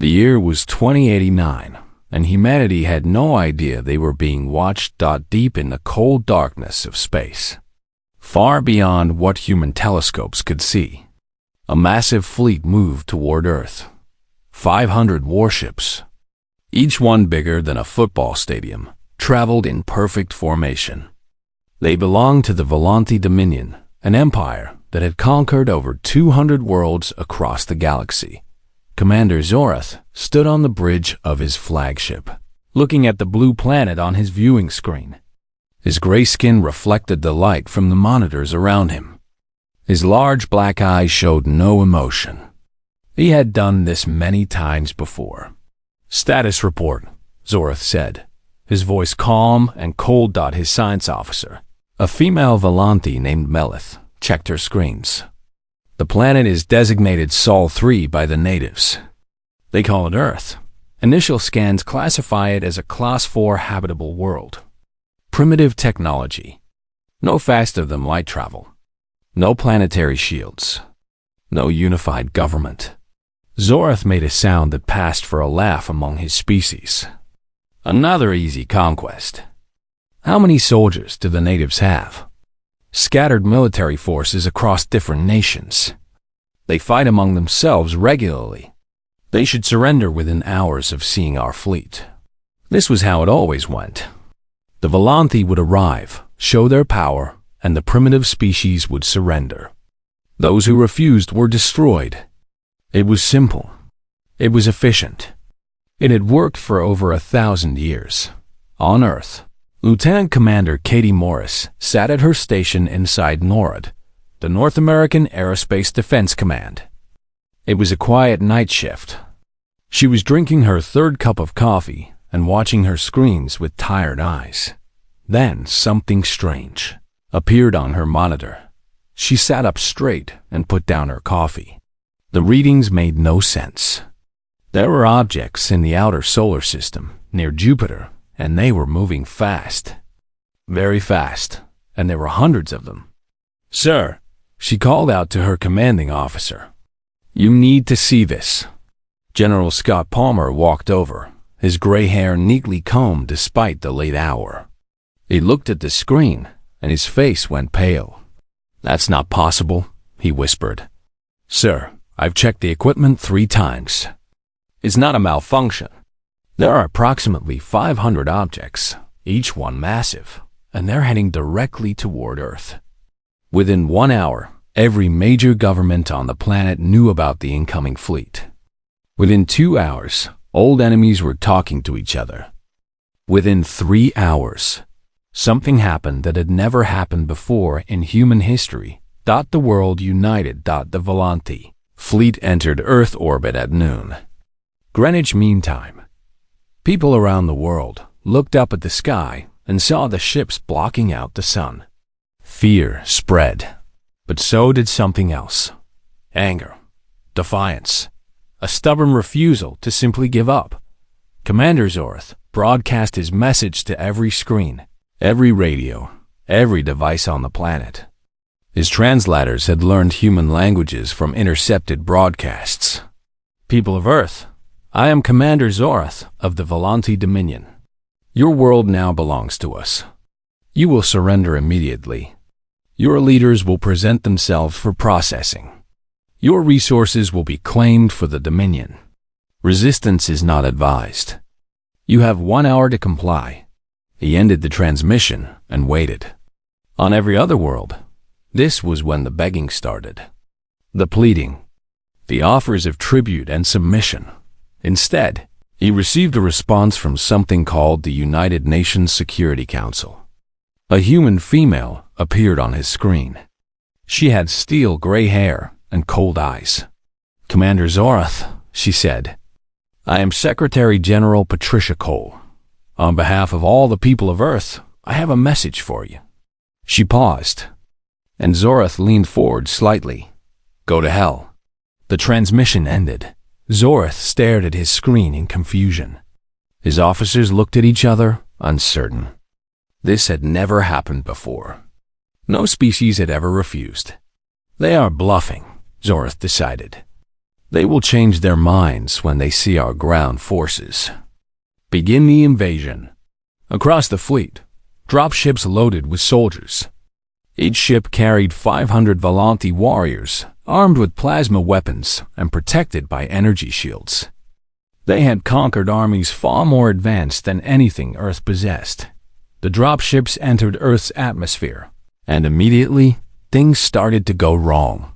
The year was 2089, and humanity had no idea they were being watched deep in the cold darkness of space. Far beyond what human telescopes could see, a massive fleet moved toward Earth. 500 warships, each one bigger than a football stadium, traveled in perfect formation. They belonged to the Volante Dominion, an empire that had conquered over 200 worlds across the galaxy. Commander Zorath stood on the bridge of his flagship, looking at the blue planet on his viewing screen. His gray skin reflected the light from the monitors around him. His large black eyes showed no emotion. He had done this many times before. "Status report," Zorath said, his voice calm and cold. His science officer, a female Volante named Melith, checked her screens. "The planet is designated Sol 3 by the natives. They call it Earth. Initial scans classify it as a Class 4 habitable world. Primitive technology. No faster than light travel. No planetary shields. No unified government." Zorath made a sound that passed for a laugh among his species. "Another easy conquest. How many soldiers do the natives have?" "Scattered military forces across different nations. They fight among themselves regularly. They should surrender within hours of seeing our fleet." This was how it always went. The Volante would arrive, show their power, and the primitive species would surrender. Those who refused were destroyed. It was simple. It was efficient. It had worked for over 1,000 years. On Earth, Lieutenant Commander Katie Morris sat at her station inside NORAD, the North American Aerospace Defense Command. It was a quiet night shift. She was drinking her third cup of coffee and watching her screens with tired eyes. Then something strange appeared on her monitor. She sat up straight and put down her coffee. The readings made no sense. There were objects in the outer solar system near Jupiter, and they were moving fast. Very fast, and there were hundreds of them. "Sir," she called out to her commanding officer, "you need to see this." General Scott Palmer walked over, his gray hair neatly combed despite the late hour. He looked at the screen, and his face went pale. "That's not possible," he whispered. "Sir, I've checked the equipment 3 times. It's not a malfunction. There are approximately 500 objects, each one massive, and they're heading directly toward Earth." Within 1 hour, every major government on the planet knew about the incoming fleet. Within 2 hours, old enemies were talking to each other. Within 3 hours, something happened that had never happened before in human history. The world united. The Volante fleet entered Earth orbit at noon, Greenwich Mean Time. People around the world looked up at the sky and saw the ships blocking out the sun. Fear spread, but so did something else. Anger, defiance, a stubborn refusal to simply give up. Commander Zorath broadcast his message to every screen, every radio, every device on the planet. His translators had learned human languages from intercepted broadcasts. "People of Earth, I am Commander Zorath of the Volante Dominion. Your world now belongs to us. You will surrender immediately. Your leaders will present themselves for processing. Your resources will be claimed for the Dominion. Resistance is not advised. You have 1 hour to comply." He ended the transmission and waited. On every other world, this was when the begging started. The pleading. The offers of tribute and submission. Instead, he received a response from something called the United Nations Security Council. A human female appeared on his screen. She had steel gray hair and cold eyes. "Commander Zorath," she said, "I am Secretary General Patricia Cole. On behalf of all the people of Earth, I have a message for you." She paused, and Zorath leaned forward slightly. "Go to hell." The transmission ended. Zorath stared at his screen in confusion. His officers looked at each other, uncertain. This had never happened before. No species had ever refused. "They are bluffing," Zorath decided. They will change their minds when they see our ground forces. Begin the invasion. Across the fleet, dropships loaded with soldiers. Each ship carried 500 Volanti warriors, armed with plasma weapons and protected by energy shields. They had conquered armies far more advanced than anything Earth possessed. The dropships entered Earth's atmosphere, and immediately, things started to go wrong.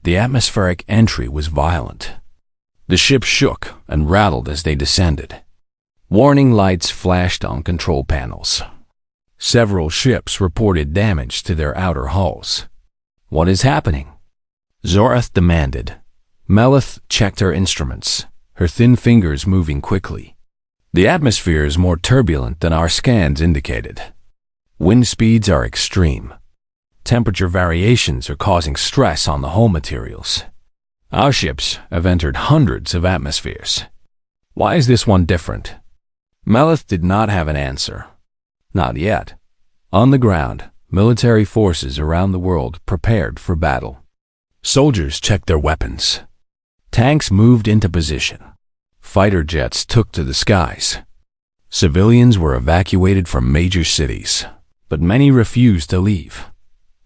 The atmospheric entry was violent. The ship shook and rattled as they descended. Warning lights flashed on control panels. Several ships reported damage to their outer hulls. "What is happening?" Zorath demanded. Melith checked her instruments, her thin fingers moving quickly. "The atmosphere is more turbulent than our scans indicated. Wind speeds are extreme. Temperature variations are causing stress on the hull materials. Our ships have entered hundreds of atmospheres. Why is this one different?" Melith did not have an answer. Not yet. On the ground, military forces around the world prepared for battle. Soldiers checked their weapons. Tanks moved into position. Fighter jets took to the skies. Civilians were evacuated from major cities, but many refused to leave.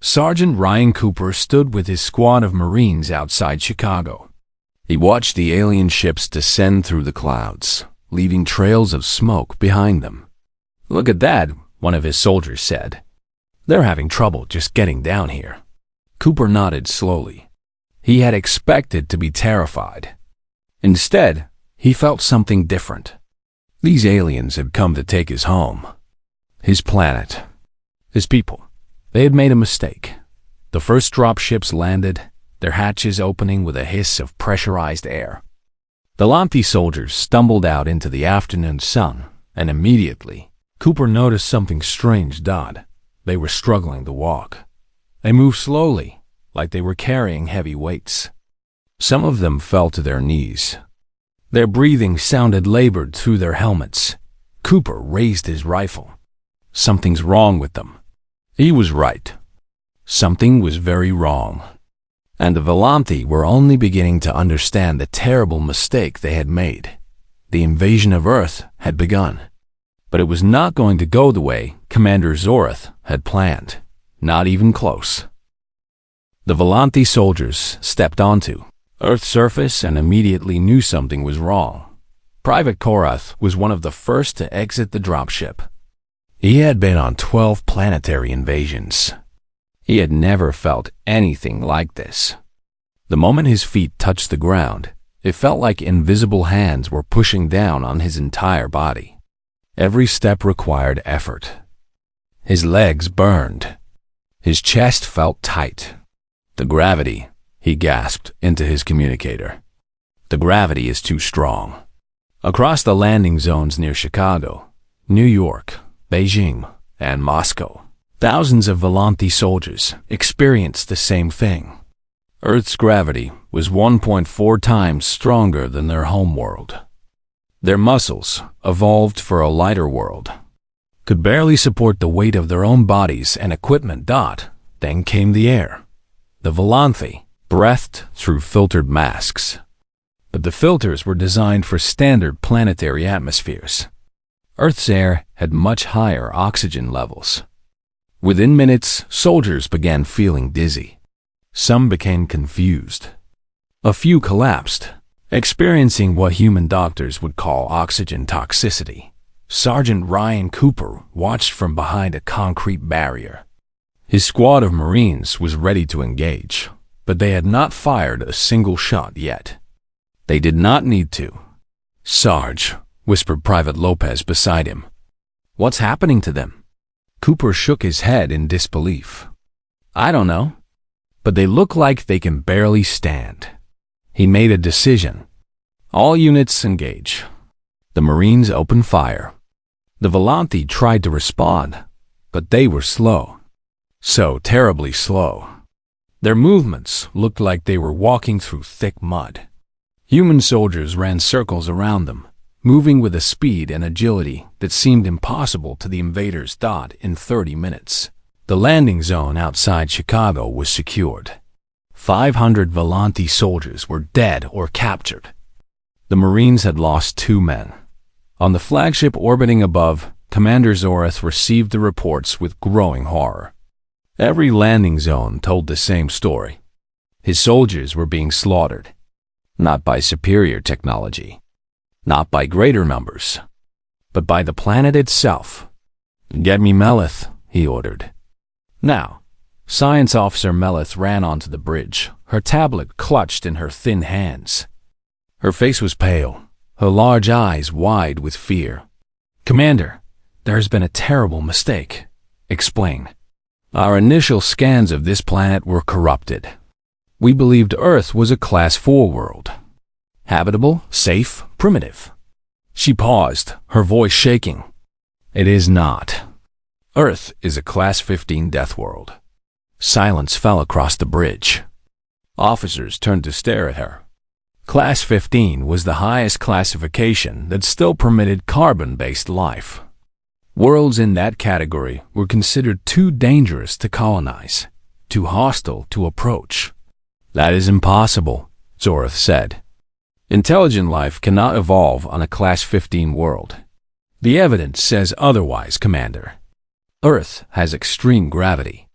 Sergeant Ryan Cooper stood with his squad of Marines outside Chicago. He watched the alien ships descend through the clouds, leaving trails of smoke behind them. "Look at that," one of his soldiers said. "They're having trouble just getting down here." Cooper nodded slowly. He had expected to be terrified. Instead, he felt something different. These aliens had come to take his home, his planet, his people. They had made a mistake. The first dropships landed, their hatches opening with a hiss of pressurized air. The Lanthi soldiers stumbled out into the afternoon sun, and immediately, Cooper noticed something strange. They were struggling to walk. They moved slowly, like they were carrying heavy weights. Some of them fell to their knees. Their breathing sounded labored through their helmets. Cooper raised his rifle. Something's wrong with them. He was right. Something was very wrong. And the Volanthi were only beginning to understand the terrible mistake they had made. The invasion of Earth had begun. But it was not going to go the way Commander Zorath had planned. Not even close. The Volanthi soldiers stepped onto Earth's surface and immediately knew something was wrong. Private Korath was one of the first to exit the dropship. He had been on 12 planetary invasions. He had never felt anything like this. The moment his feet touched the ground, it felt like invisible hands were pushing down on his entire body. Every step required effort. His legs burned. His chest felt tight. "The gravity," he gasped into his communicator. "The gravity is too strong." Across the landing zones near Chicago, New York, Beijing, and Moscow, thousands of Volanthi soldiers experienced the same thing. Earth's gravity was 1.4 times stronger than their home world. Their muscles, evolved for a lighter world, could barely support the weight of their own bodies and equipment. Then came the air. The Volanthi breathed through filtered masks. But the filters were designed for standard planetary atmospheres. Earth's air had much higher oxygen levels. Within minutes, soldiers began feeling dizzy. Some became confused. A few collapsed, experiencing what human doctors would call oxygen toxicity. Sergeant Ryan Cooper watched from behind a concrete barrier. His squad of Marines was ready to engage, but they had not fired a single shot yet. They did not need to. "Sarge," whispered Private Lopez beside him. "What's happening to them?" Cooper shook his head in disbelief. "I don't know, but they look like they can barely stand." He made a decision. "All units engage." The Marines opened fire. The Volanthi tried to respond, but they were slow. So terribly slow. Their movements looked like they were walking through thick mud. Human soldiers ran circles around them, moving with a speed and agility that seemed impossible to the invaders. In 30 minutes, the landing zone outside Chicago was secured. 500 Volanti soldiers were dead or captured. The Marines had lost 2 men. On the flagship orbiting above, Commander Zoreth received the reports with growing horror. Every landing zone told the same story. His soldiers were being slaughtered, not by superior technology, not by greater numbers, but by the planet itself. "Get me Melith," he ordered. Now, Science Officer Melith ran onto the bridge, her tablet clutched in her thin hands. Her face was pale, her large eyes wide with fear. "Commander, there has been a terrible mistake. Explain. Our initial scans of this planet were corrupted. We believed Earth was a Class 4 world. Habitable, safe, primitive." She paused, her voice shaking. "It is not. Earth is a Class 15 Deathworld." Silence fell across the bridge. Officers turned to stare at her. Class 15 was the highest classification that still permitted carbon-based life. Worlds in that category were considered too dangerous to colonize, too hostile to approach. "That is impossible," Zoreth said. "Intelligent life cannot evolve on a Class 15 world. The evidence says otherwise, Commander. Earth has extreme gravity,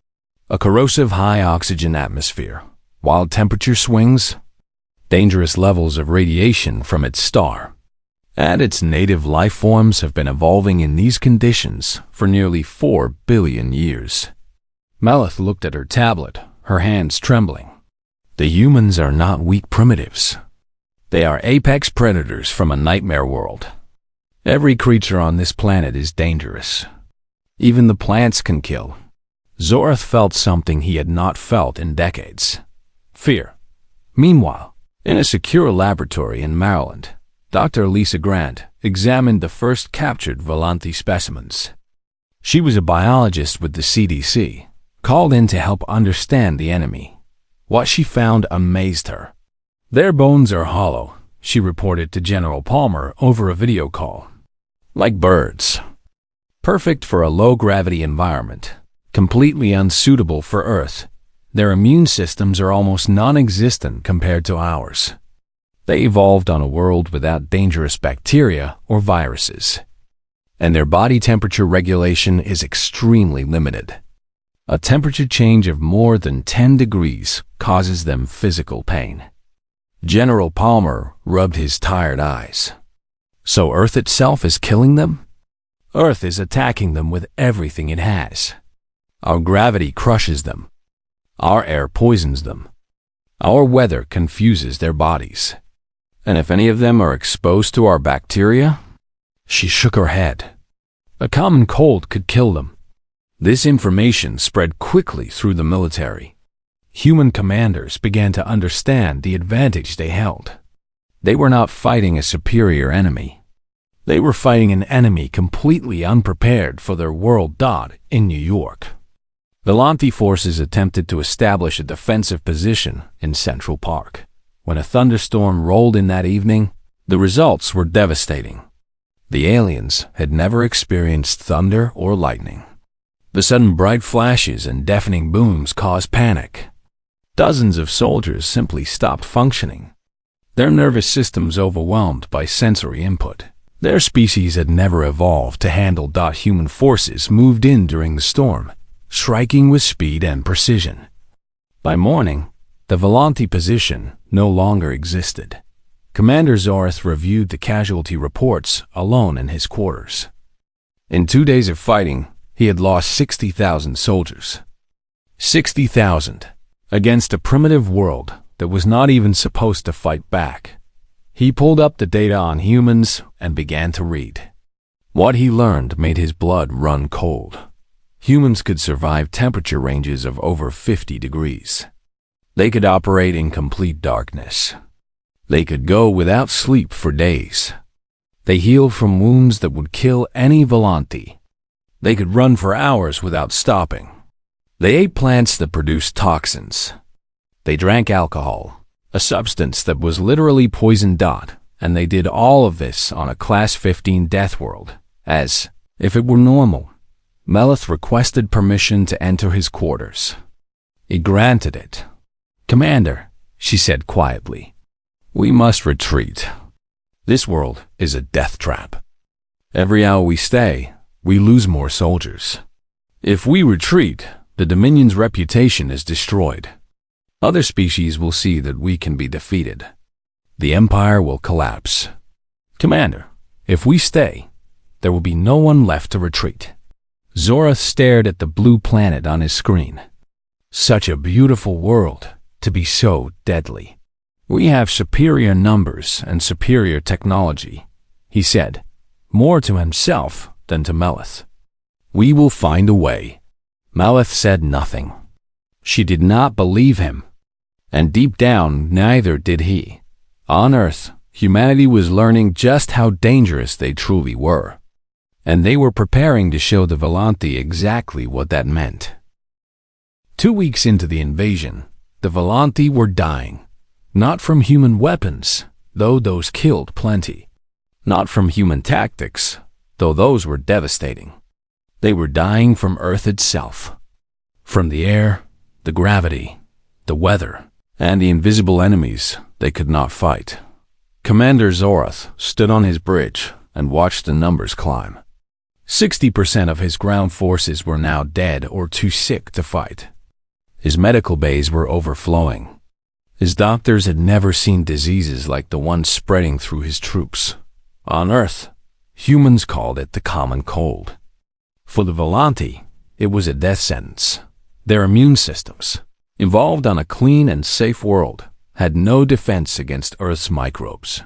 a corrosive high-oxygen atmosphere, wild temperature swings, dangerous levels of radiation from its star. And its native life forms have been evolving in these conditions for nearly 4 billion years." Melith looked at her tablet, her hands trembling. "The humans are not weak primitives. They are apex predators from a nightmare world. Every creature on this planet is dangerous. Even the plants can kill." Zoreth felt something he had not felt in decades: fear. Meanwhile, in a secure laboratory in Maryland, Dr. Lisa Grant examined the first captured Volanti specimens. She was a biologist with the CDC, called in to help understand the enemy. What she found amazed her. "Their bones are hollow," she reported to General Palmer over a video call. "Like birds. Perfect for a low-gravity environment, completely unsuitable for Earth. Their immune systems are almost non-existent compared to ours. They evolved on a world without dangerous bacteria or viruses. And their body temperature regulation is extremely limited. A temperature change of more than 10 degrees causes them physical pain." General Palmer rubbed his tired eyes. "So Earth itself is killing them? Earth is attacking them with everything it has. Our gravity crushes them. Our air poisons them. Our weather confuses their bodies. And if any of them are exposed to our bacteria?" She shook her head. "A common cold could kill them." This information spread quickly through the military. Human commanders began to understand the advantage they held. They were not fighting a superior enemy. They were fighting an enemy completely unprepared for their world. In New York, Volanti forces attempted to establish a defensive position in Central Park. When a thunderstorm rolled in that evening, the results were devastating. The aliens had never experienced thunder or lightning. The sudden bright flashes and deafening booms caused panic. Dozens of soldiers simply stopped functioning, their nervous systems overwhelmed by sensory input. Their species had never evolved to handle. Human forces moved in during the storm, striking with speed and precision. By morning, the Volanti position no longer existed. Commander Zoreth reviewed the casualty reports alone in his quarters. In 2 days of fighting, he had lost 60,000 soldiers. 60,000 against a primitive world that was not even supposed to fight back. He pulled up the data on humans and began to read. What he learned made his blood run cold. Humans could survive temperature ranges of over 50 degrees. They could operate in complete darkness. They could go without sleep for days. They healed from wounds that would kill any Volanti. They could run for hours without stopping. They ate plants that produced toxins. They drank alcohol, a substance that was literally poison. And they did all of this on a Class 15 Deathworld, as if it were normal. Melith requested permission to enter his quarters. He granted it. "Commander," she said quietly, "we must retreat. This world is a death trap. Every hour we stay, we lose more soldiers. If we retreat, the Dominion's reputation is destroyed. Other species will see that we can be defeated. The Empire will collapse. Commander, if we stay, there will be no one left to retreat." Zora stared at the blue planet on his screen. Such a beautiful world, to be so deadly. "We have superior numbers and superior technology," he said, more to himself than to Melith. "We will find a way." Melith said nothing. She did not believe him. And deep down, neither did he. On Earth, humanity was learning just how dangerous they truly were. And they were preparing to show the Volanti exactly what that meant. 2 weeks into the invasion, the Volanti were dying. Not from human weapons, though those killed plenty. Not from human tactics, though those were devastating. They were dying from Earth itself. From the air, the gravity, the weather, and the invisible enemies they could not fight. Commander Zorath stood on his bridge and watched the numbers climb. 60% of his ground forces were now dead or too sick to fight. His medical bays were overflowing. His doctors had never seen diseases like the ones spreading through his troops. On Earth, humans called it the common cold. For the Volanti, it was a death sentence. Their immune systems, evolved on a clean and safe world, had no defense against Earth's microbes.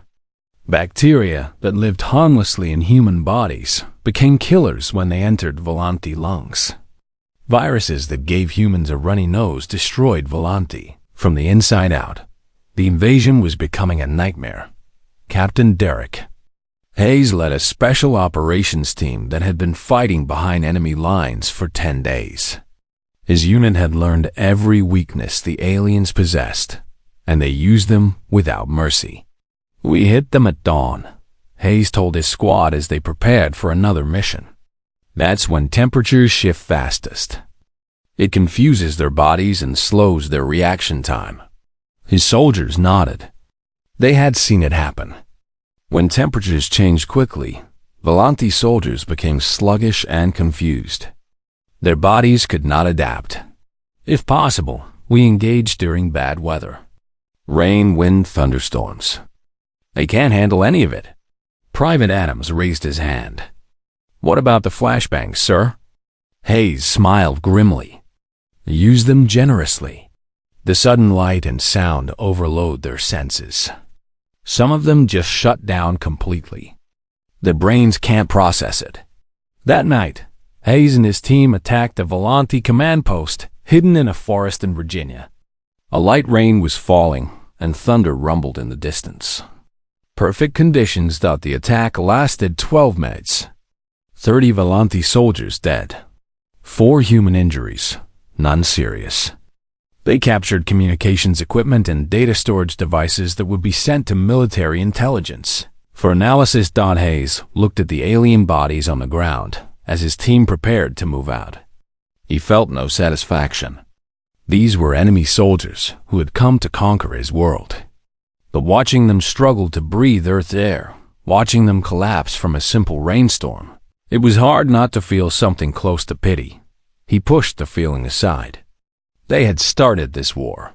Bacteria that lived harmlessly in human bodies became killers when they entered Volanti lungs. Viruses that gave humans a runny nose destroyed Volanti from the inside out. The invasion was becoming a nightmare. Captain Derek Hayes led a special operations team that had been fighting behind enemy lines for 10 days. His unit had learned every weakness the aliens possessed, and they used them without mercy. "We hit them at dawn," Hayes told his squad as they prepared for another mission. "That's when temperatures shift fastest. It confuses their bodies and slows their reaction time." His soldiers nodded. They had seen it happen. When temperatures changed quickly, Volanti soldiers became sluggish and confused. Their bodies could not adapt. If possible, we engaged during bad weather. Rain, wind, thunderstorms. They can't handle any of it. Private Adams raised his hand. "What about the flashbangs, sir?" Hayes smiled grimly. "Use them generously. The sudden light and sound overload their senses. Some of them just shut down completely. Their brains can't process it." That night, Hayes and his team attacked a Volanti command post hidden in a forest in Virginia. A light rain was falling, and thunder rumbled in the distance. Perfect conditions that the attack lasted 12 minutes. 30 Volanti soldiers dead. 4 human injuries, none serious. They captured communications equipment and data storage devices that would be sent to military intelligence for analysis. Hayes looked at the alien bodies on the ground as his team prepared to move out. He felt no satisfaction. These were enemy soldiers who had come to conquer his world. But watching them struggle to breathe Earth's air, watching them collapse from a simple rainstorm, it was hard not to feel something close to pity. He pushed the feeling aside. They had started this war.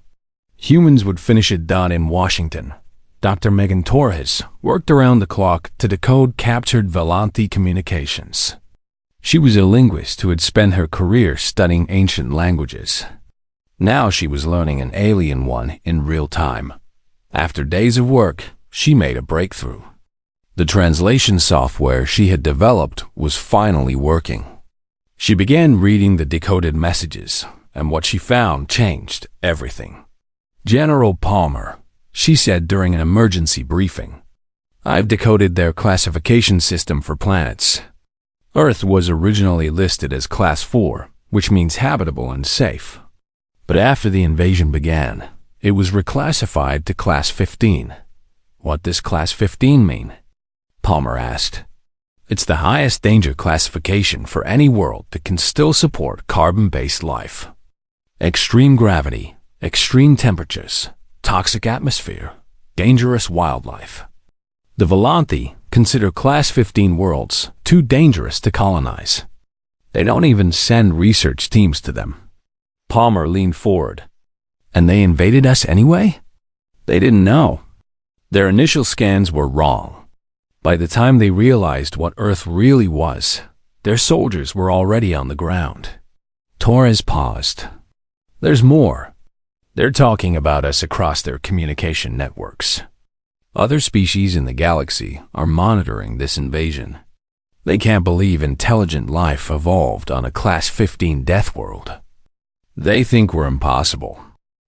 Humans would finish it. In Washington, Dr. Megan Torres worked around the clock to decode captured Volanti communications. She was a linguist who had spent her career studying ancient languages. Now she was learning an alien one in real time. After days of work, she made a breakthrough. The translation software she had developed was finally working. She began reading the decoded messages, and what she found changed everything. "General Palmer," she said during an emergency briefing, "I've decoded their classification system for planets. Earth was originally listed as Class 4, which means habitable and safe. But after the invasion began, it was reclassified to Class 15. What does Class 15 mean?" Palmer asked. "It's the highest danger classification for any world that can still support carbon-based life. Extreme gravity, extreme temperatures, toxic atmosphere, dangerous wildlife. The Volanthi consider Class-15 worlds too dangerous to colonize. They don't even send research teams to them. Palmer leaned forward. And they invaded us anyway? They didn't know. Their initial scans were wrong. By the time they realized what Earth really was, their soldiers were already on the ground. Torres paused. There's more. They're talking about us across their communication networks. Other species in the galaxy are monitoring this invasion. They can't believe intelligent life evolved on a Class-15 Deathworld. They think we're impossible.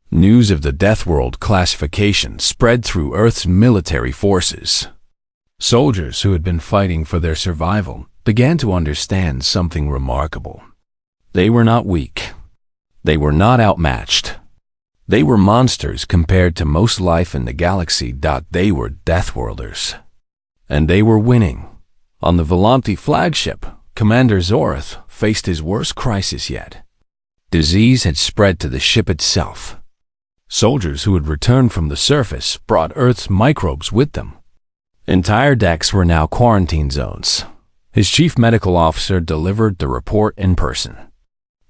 News of the Deathworld classification spread through Earth's military forces. Soldiers who had been fighting for their survival began to understand something remarkable. They were not weak. They were not outmatched. They were monsters compared to most life in the galaxy. They were Deathworlders. And they were winning. On the Volanthi flagship, Commander Zorath faced his worst crisis yet. Disease had spread to the ship itself. Soldiers who had returned from the surface brought Earth's microbes with them. Entire decks were now quarantine zones. His chief medical officer delivered the report in person.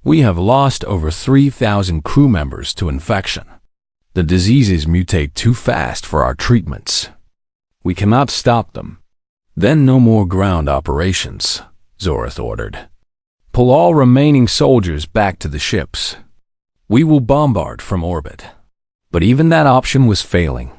We have lost over 3,000 crew members to infection. The diseases mutate too fast for our treatments. We cannot stop them. Then no more ground operations, Zorath ordered. Pull all remaining soldiers back to the ships. We will bombard from orbit. But even that option was failing.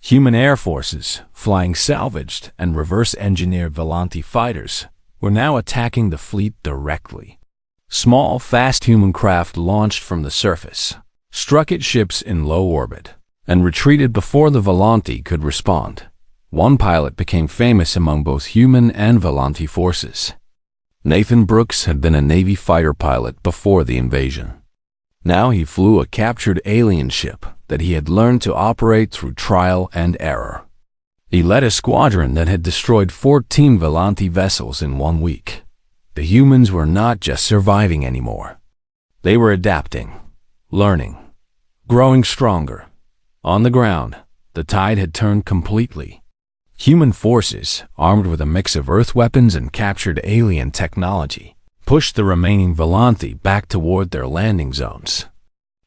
Human air forces, flying salvaged and reverse-engineered Volanthi fighters, were now attacking the fleet directly. Small, fast human craft launched from the surface, struck at ships in low orbit, and retreated before the Volanthi could respond. One pilot became famous among both human and Volanthi forces. Nathan Brooks had been a Navy fighter pilot before the invasion. Now he flew a captured alien ship that he had learned to operate through trial and error. He led a squadron that had destroyed 14 Volanthi vessels in 1 week. The humans were not just surviving anymore. They were adapting, learning, growing stronger. On the ground, the tide had turned completely. Human forces, armed with a mix of Earth weapons and captured alien technology, pushed the remaining Volanthi back toward their landing zones.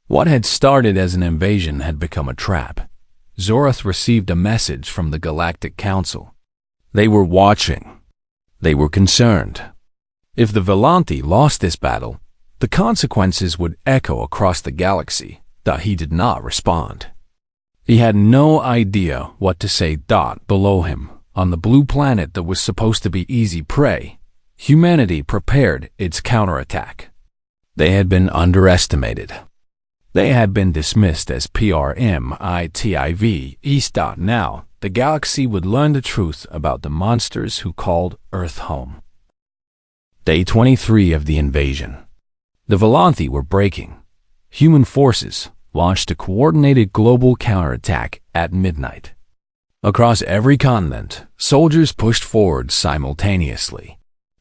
What had started as an invasion had become a trap. Zorath received a message from the Galactic Council. They were watching. They were concerned. If the Volanthi lost this battle, the consequences would echo across the galaxy. He did not respond. He had no idea what to say. Below him, on the blue planet that was supposed to be easy prey, humanity prepared its counterattack. They had been underestimated. They had been dismissed as primitive. Now, the galaxy would learn the truth about the monsters who called Earth home. Day 23 of the invasion. The Volanthi were breaking. Human forces launched a coordinated global counterattack at midnight. Across every continent, soldiers pushed forward simultaneously.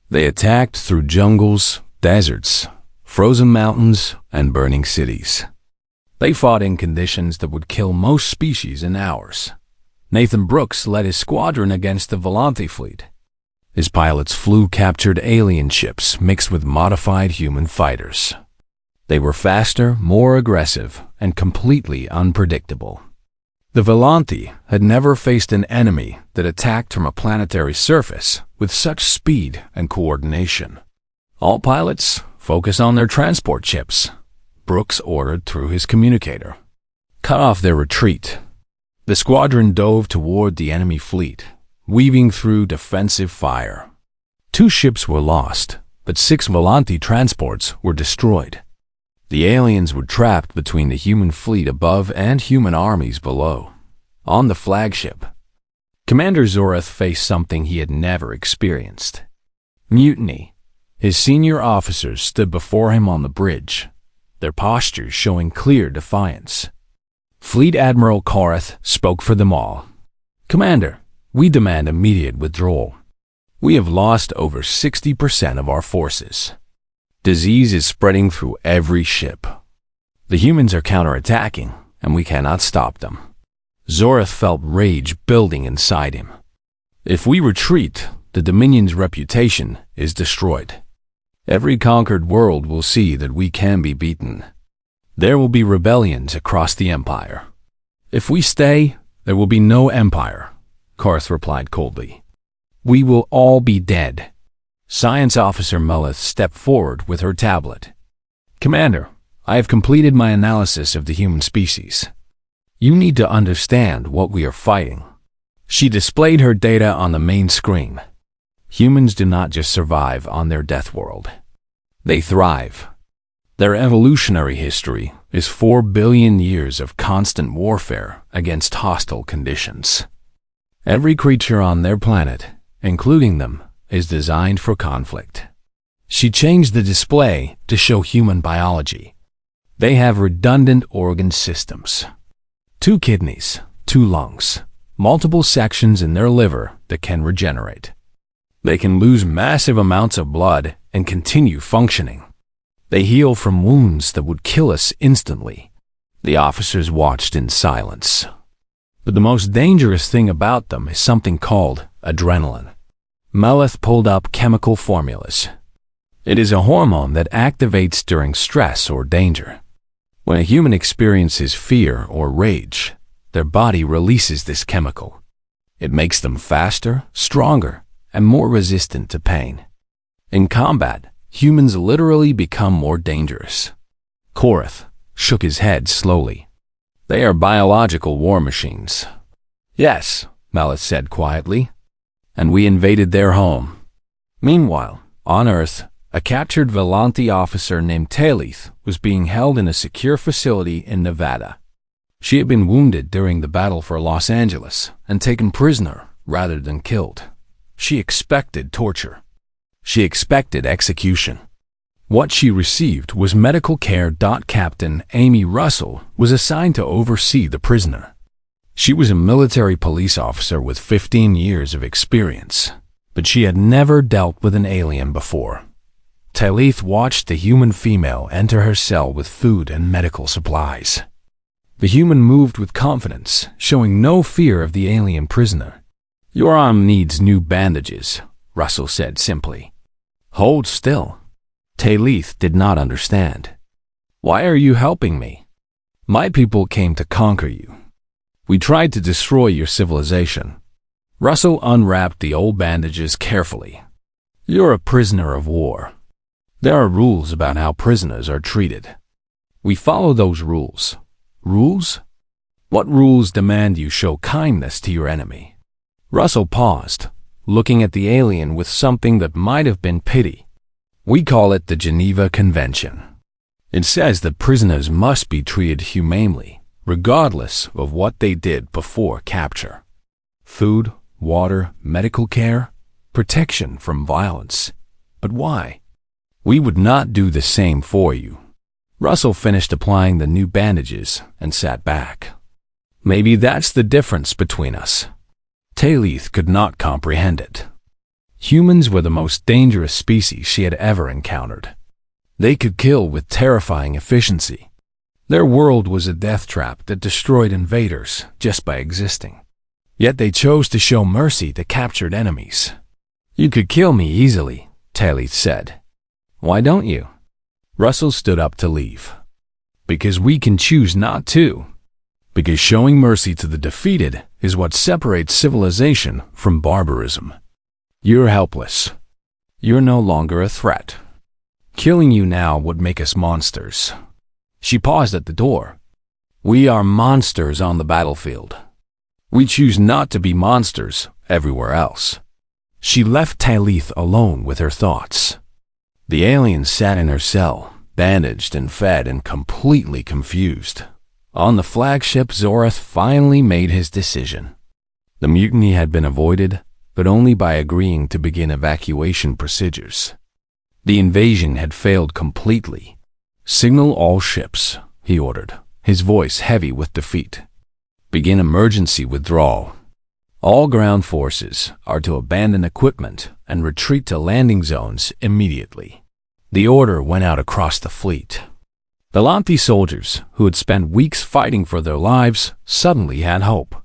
They attacked through jungles, deserts, frozen mountains, and burning cities. They fought in conditions that would kill most species in hours. Nathan Brooks led his squadron against the Volanthi fleet. His pilots flew captured alien ships mixed with modified human fighters. They were faster, more aggressive, and completely unpredictable. The Volanthi had never faced an enemy that attacked from a planetary surface with such speed and coordination. All pilots focus on their transport ships, Brooks ordered through his communicator. Cut off their retreat. The squadron dove toward the enemy fleet, weaving through defensive fire. 2 ships were lost, but 6 Volanthi transports were destroyed. The aliens were trapped between the human fleet above and human armies below. On the flagship, Commander Zorath faced something he had never experienced: mutiny. His senior officers stood before him on the bridge, their postures showing clear defiance. Fleet Admiral Korath spoke for them all. "Commander, we demand immediate withdrawal. We have lost over 60% of our forces. Disease is spreading through every ship. The humans are counterattacking, and we cannot stop them. Zorath felt rage building inside him. If we retreat, the Dominion's reputation is destroyed. Every conquered world will see that we can be beaten. There will be rebellions across the Empire. If we stay, there will be no Empire, Karth replied coldly. We will all be dead. Science Officer Melith stepped forward with her tablet. Commander, I have completed my analysis of the human species. You need to understand what we are fighting. She displayed her data on the main screen. Humans do not just survive on their death world. They thrive. Their evolutionary history is 4 billion years of constant warfare against hostile conditions. Every creature on their planet, including them, is designed for conflict. She changed the display to show human biology. They have redundant organ systems. 2 kidneys, 2 lungs, multiple sections in their liver that can regenerate. They can lose massive amounts of blood and continue functioning. They heal from wounds that would kill us instantly. The officers watched in silence. But the most dangerous thing about them is something called adrenaline. Melith pulled up chemical formulas. It is a hormone that activates during stress or danger. When a human experiences fear or rage, their body releases this chemical. It makes them faster, stronger, and more resistant to pain. In combat, humans literally become more dangerous. Korath shook his head slowly. They are biological war machines. Yes, Melith said quietly. And we invaded their home. Meanwhile, on Earth, a captured Velanti officer named Talith was being held in a secure facility in Nevada. She had been wounded during the battle for Los Angeles and taken prisoner rather than killed. She expected torture. She expected execution. What she received was medical care. Captain Amy Russell was assigned to oversee the prisoner. She was a military police officer with 15 years of experience, but she had never dealt with an alien before. Talith watched the human female enter her cell with food and medical supplies. The human moved with confidence, showing no fear of the alien prisoner. Your arm needs new bandages, Russell said simply. Hold still. Talith did not understand. Why are you helping me? My people came to conquer you. We tried to destroy your civilization. Russell unwrapped the old bandages carefully. You're a prisoner of war. There are rules about how prisoners are treated. We follow those rules. Rules? What rules demand you show kindness to your enemy? Russell paused, looking at the alien with something that might have been pity. We call it the Geneva Convention. It says that prisoners must be treated humanely, regardless of what they did before capture. Food, water, medical care, protection from violence. But why? We would not do the same for you. Russell finished applying the new bandages and sat back. Maybe that's the difference between us. Talith could not comprehend it. Humans were the most dangerous species she had ever encountered. They could kill with terrifying efficiency. Their world was a death trap that destroyed invaders just by existing. Yet they chose to show mercy to captured enemies. You could kill me easily, Talith said. Why don't you? Russell stood up to leave. Because we can choose not to. Because showing mercy to the defeated is what separates civilization from barbarism. You're helpless. You're no longer a threat. Killing you now would make us monsters. She paused at the door. We are monsters on the battlefield. We choose not to be monsters everywhere else. She left Talith alone with her thoughts. The alien sat in her cell, bandaged and fed and completely confused. On the flagship, Zorath finally made his decision. The mutiny had been avoided, but only by agreeing to begin evacuation procedures. The invasion had failed completely. Signal all ships, he ordered, his voice heavy with defeat. Begin emergency withdrawal. All ground forces are to abandon equipment and retreat to landing zones immediately. The order went out across the fleet. Volanthe soldiers, who had spent weeks fighting for their lives, suddenly had hope.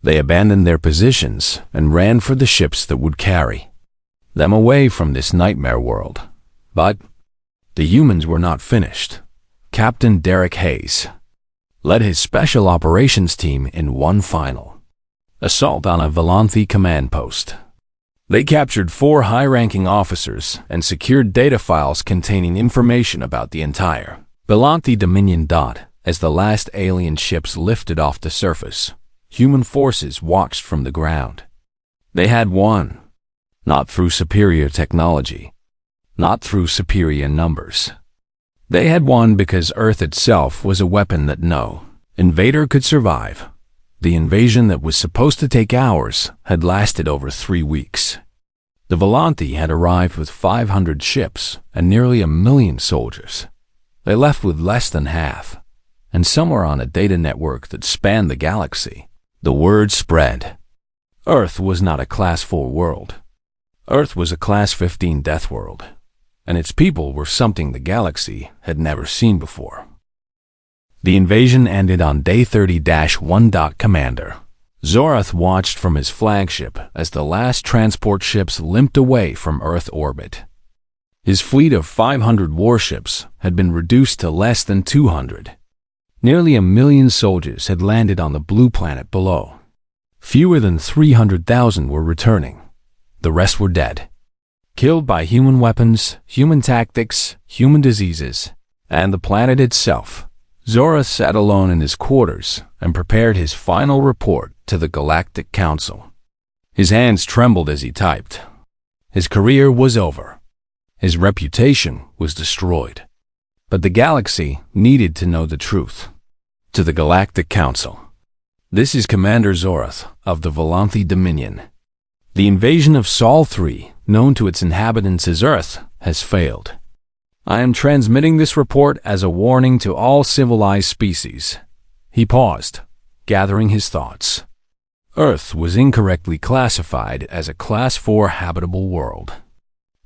They abandoned their positions and ran for the ships that would carry them away from this nightmare world. But the humans were not finished. Captain Derek Hayes led his special operations team in one final assault on a Volanthe command post. They captured 4 high-ranking officers and secured data files containing information about the entire Volanthe Dominion. As the last alien ships lifted off the surface, human forces watched from the ground. They had won, not through superior technology, not through superior numbers. They had won because Earth itself was a weapon that no invader could survive. The invasion that was supposed to take hours had lasted over 3 weeks. The Volanthe had arrived with 500 ships and nearly 1 million soldiers. They left with less than half, and somewhere on a data network that spanned the galaxy, the word spread. Earth was not a Class 4 world. Earth was a Class 15 death world, and its people were something the galaxy had never seen before. The invasion ended on day 30-1. Commander Zorath watched from his flagship as the last transport ships limped away from Earth orbit. His fleet of 500 warships had been reduced to less than 200. Nearly 1 million soldiers had landed on the blue planet below. Fewer than 300,000 were returning. The rest were dead, killed by human weapons, human tactics, human diseases, and the planet itself. Zorath sat alone in his quarters and prepared his final report to the Galactic Council. His hands trembled as he typed. His career was over. His reputation was destroyed. But the galaxy needed to know the truth. To the Galactic Council. This is Commander Zorath of the Volanthe Dominion. The invasion of Sol 3, known to its inhabitants as Earth, has failed. I am transmitting this report as a warning to all civilized species. He paused, gathering his thoughts. Earth was incorrectly classified as a Class 4 habitable world.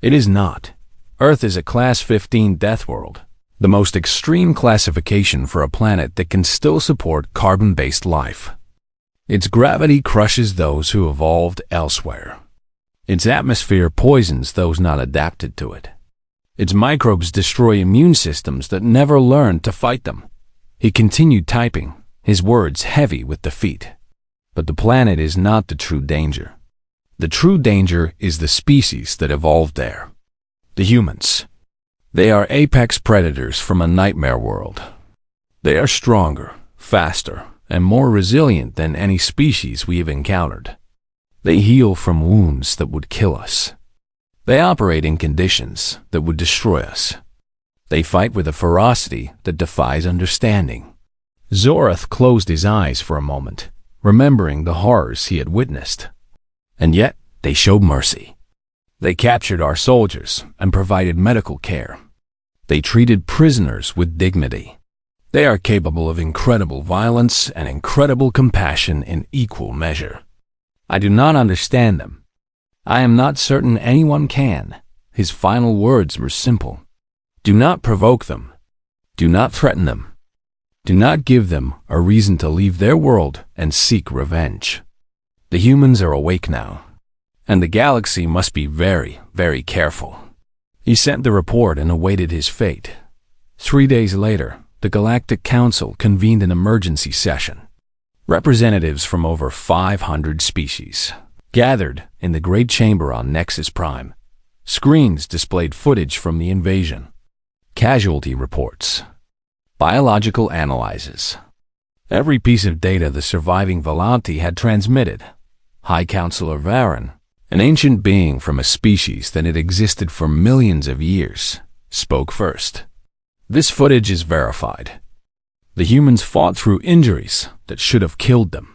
It is not. Earth is a Class 15 death world, the most extreme classification for a planet that can still support carbon-based life. Its gravity crushes those who evolved elsewhere. Its atmosphere poisons those not adapted to it. Its microbes destroy immune systems that never learned to fight them. He continued typing, his words heavy with defeat. But the planet is not the true danger. The true danger is the species that evolved there. The humans. They are apex predators from a nightmare world. They are stronger, faster, and more resilient than any species we have encountered. They heal from wounds that would kill us. They operate in conditions that would destroy us. They fight with a ferocity that defies understanding. Zorath closed his eyes for a moment, remembering the horrors he had witnessed. And yet, they showed mercy. They captured our soldiers and provided medical care. They treated prisoners with dignity. They are capable of incredible violence and incredible compassion in equal measure. I do not understand them. I am not certain anyone can. His final words were simple. Do not provoke them. Do not threaten them. Do not give them a reason to leave their world and seek revenge. The humans are awake now, and the galaxy must be very, very careful. He sent the report and awaited his fate. 3 days later, the Galactic Council convened an emergency session. Representatives from over 500 species gathered in the Great Chamber on Nexus Prime. Screens displayed footage from the invasion, casualty reports, biological analyses. Every piece of data the surviving Volanthe had transmitted. High Counselor Varen, an ancient being from a species that had existed for millions of years, spoke first. This footage is verified. The humans fought through injuries that should have killed them.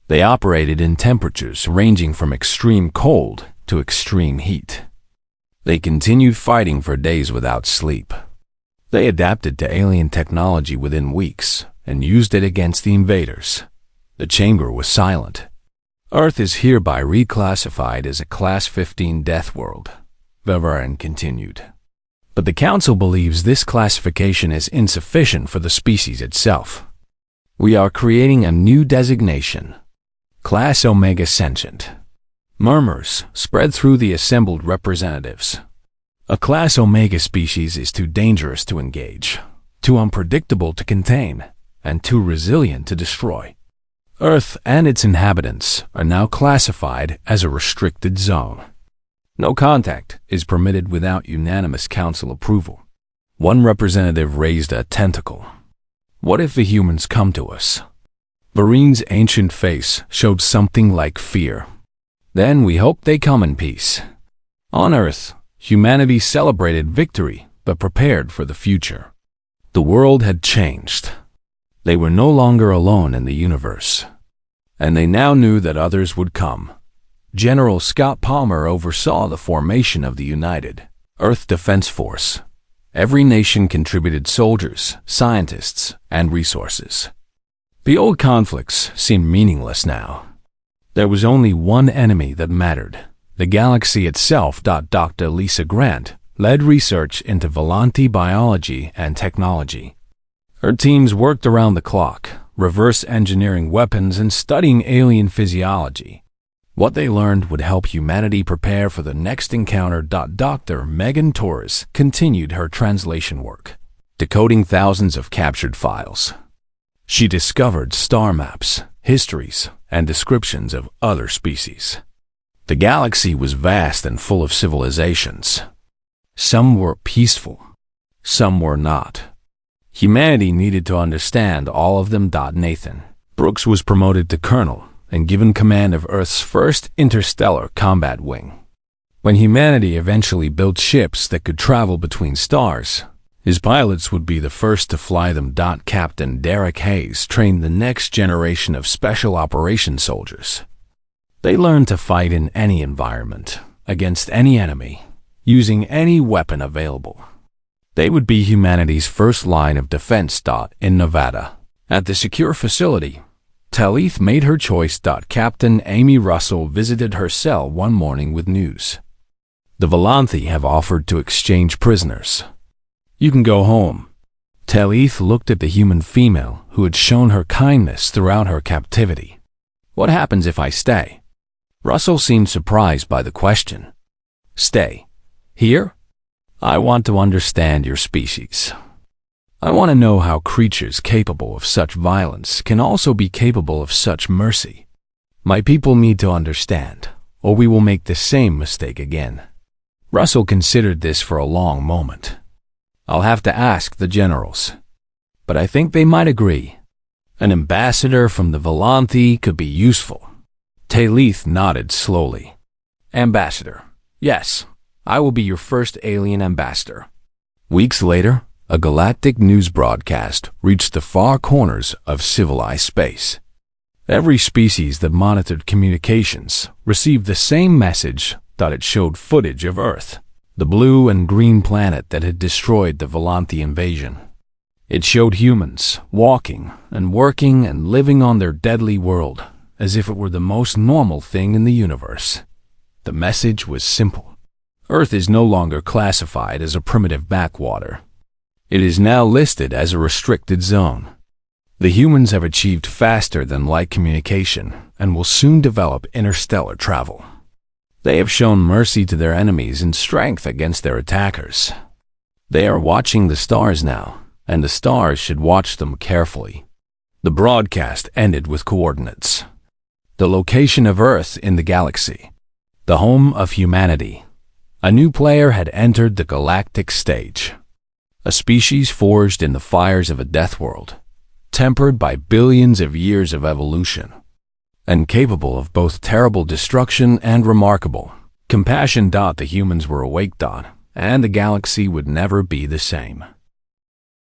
They operated in temperatures ranging from extreme cold to extreme heat. They continued fighting for days without sleep. They adapted to alien technology within weeks and used it against the invaders. The chamber was silent. Earth is hereby reclassified as a Class 15 death world, Varen continued. But the Council believes this classification is insufficient for the species itself. We are creating a new designation, Class Omega Sentient. Murmurs spread through the assembled representatives. A Class Omega species is too dangerous to engage, too unpredictable to contain, and too resilient to destroy. Earth and its inhabitants are now classified as a restricted zone. No contact is permitted without unanimous council approval. One representative raised a tentacle. What if the humans come to us? Varine's ancient face showed something like fear. Then we hope they come in peace. On Earth, humanity celebrated victory but prepared for the future. The world had changed. They were no longer alone in the universe, and they now knew that others would come. General Scott Palmer oversaw the formation of the United Earth Defense Force. Every nation contributed soldiers, scientists, and resources. The old conflicts seemed meaningless now. There was only one enemy that mattered, the galaxy itself. Dr. Lisa Grant led research into Volanti biology and technology. Her teams worked around the clock, reverse engineering weapons and studying alien physiology. What they learned would help humanity prepare for the next encounter. Dr. Megan Torres continued her translation work, decoding thousands of captured files. She discovered star maps, histories, and descriptions of other species. The galaxy was vast and full of civilizations. Some were peaceful, some were not. Humanity needed to understand all of them. Nathan Brooks was promoted to colonel and given command of Earth's first interstellar combat wing. When humanity eventually built ships that could travel between stars, his pilots would be the first to fly them. Captain Derek Hayes trained the next generation of special operations soldiers. They learned to fight in any environment, against any enemy, using any weapon available. They would be humanity's first line of defense. In Nevada, at the secure facility, Talith made her choice. Captain Amy Russell visited her cell one morning with news. The Volanthi have offered to exchange prisoners. You can go home. Talith looked at the human female who had shown her kindness throughout her captivity. What happens if I stay? Russell seemed surprised by the question. Stay? Here? I want to understand your species. I want to know how creatures capable of such violence can also be capable of such mercy. My people need to understand, or we will make the same mistake again. Russell considered this for a long moment. I'll have to ask the generals, but I think they might agree. An ambassador from the Volanthi could be useful. Talith nodded slowly. Ambassador. Yes, I will be your first alien ambassador. Weeks later, a galactic news broadcast reached the far corners of civilized space. Every species that monitored communications received the same message. It showed footage of Earth, the blue and green planet that had destroyed the Volanthi invasion. It showed humans walking and working and living on their deadly world as if it were the most normal thing in the universe. The message was simple. Earth is no longer classified as a primitive backwater. It is now listed as a restricted zone. The humans have achieved faster than light communication and will soon develop interstellar travel. They have shown mercy to their enemies and strength against their attackers. They are watching the stars now, and the stars should watch them carefully. The broadcast ended with coordinates. The location of Earth in the galaxy. The home of humanity. A new player had entered the galactic stage. A species forged in the fires of a Deathworld, tempered by billions of years of evolution, and capable of both terrible destruction and remarkable compassion. The humans were awake. And the galaxy would never be the same.